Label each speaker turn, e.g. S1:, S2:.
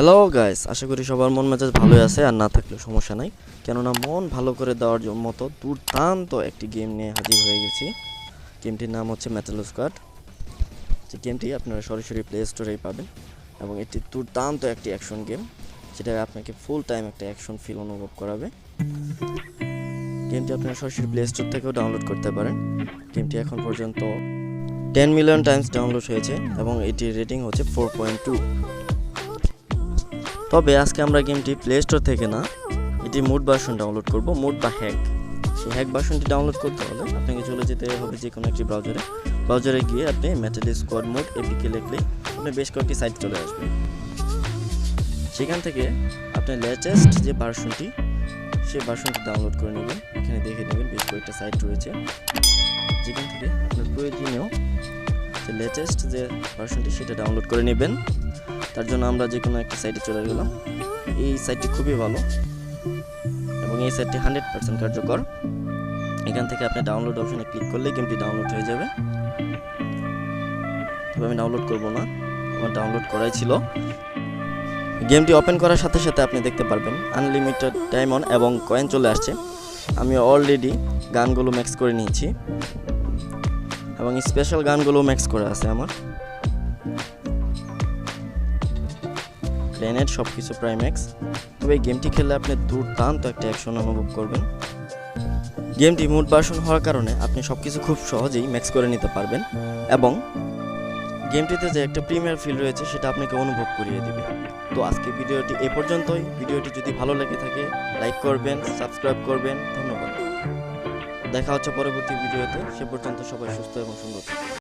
S1: Hello guys, আশা করি সবার মন মেজাজ ভালোই আছে, আর না থাকলেও সমস্যা নাই। কেননা মন ভালো করে দেওয়ার মতো দুর্দান্ত একটি গেম নিয়ে হাজির হয়ে গেছি। গেমটির নাম হচ্ছে মেটাল স্কোয়াড। যে গেমটি আপনারা সরাসরি প্লে স্টোরেই পাবেন এবং এটি দুর্দান্ত একটি অ্যাকশন গেম, যেটা আপনাকে ফুল টাইম একটা অ্যাকশন ফিল অনুভব করাবে। গেমটি আপনারা সরাসরি প্লে স্টোর থেকেও ডাউনলোড করতে পারেন। গেমটি এখন পর্যন্ত 10 মিলিয়ন টাইমস ডাউনলোড হয়েছে এবং এটির রেটিং হচ্ছে 4.2। তবে আজকে আমরা গেমটি প্লে স্টোর থেকে না, এটি মুড ভার্সন ডাউনলোড করব, মুড বা হ্যাক। সেই হ্যাক ভার্সনটি ডাউনলোড করতে হলে আপনাকে চলে যেতে হবে যে কোনো একটি ব্রাউজারে গিয়ে আপনি মেটাল স্কোয়াড মোড এপিকে লিখলে আপনি বেশ কয়েকটি সাইট চলে আসবে। সেখান থেকে আপনি লেটেস্ট যে ভার্সনটি, সেই ভার্সনটি ডাউনলোড করে নেবেন। এখানে দেখে নেবেন বেশ কয়েকটা সাইট রয়েছে, যেখান থেকে আপনার প্রয়োজনীয় যে লেটেস্ট যে ভার্সনটি সেটা ডাউনলোড করে নেবেন। তার জন্য আমরা যে কোনো একটা সাইটে চলে গেলাম। এই সাইটটি খুবই ভালো এবং এই সাইটটি 100% কার্যকর। এখান থেকে আপনি ডাউনলোড অপশনে ক্লিক করলে গেমটি ডাউনলোড হয়ে যাবে। তবে আমি ডাউনলোড করব না, আমার ডাউনলোড করাই ছিল। গেমটি ওপেন করার সাথে সাথে আপনি দেখতে পারবেন আনলিমিটেড ডায়মন্ড এবং কয়েন চলে আসছে। আমি অলরেডি গানগুলো ম্যাক্স করে নিয়েছি এবং স্পেশাল গানগুলো ম্যাক্স করা আছে আমার। গ্রেনেড সব কিছু প্রায় ম্যাক্স। তবে এই গেমটি খেললে আপনি দুর্দান্ত একটা অ্যাকশন অনুভব করবেন। গেমটি মুড ভার্সন হওয়ার কারণে আপনি সব কিছু খুব সহজেই ম্যাক্স করে নিতে পারবেন এবং গেমটিতে যে একটা প্রিমিয়ার ফিল রয়েছে সেটা আপনাকে অনুভব করিয়ে দেবে। তো আজকে ভিডিওটি এ পর্যন্তই। ভিডিওটি যদি ভালো লেগে থাকে লাইক করবেন, সাবস্ক্রাইব করবেন। ধন্যবাদ। দেখা হচ্ছে পরবর্তী ভিডিওতে। সে পর্যন্ত সবাই সুস্থ এবং সুন্দর।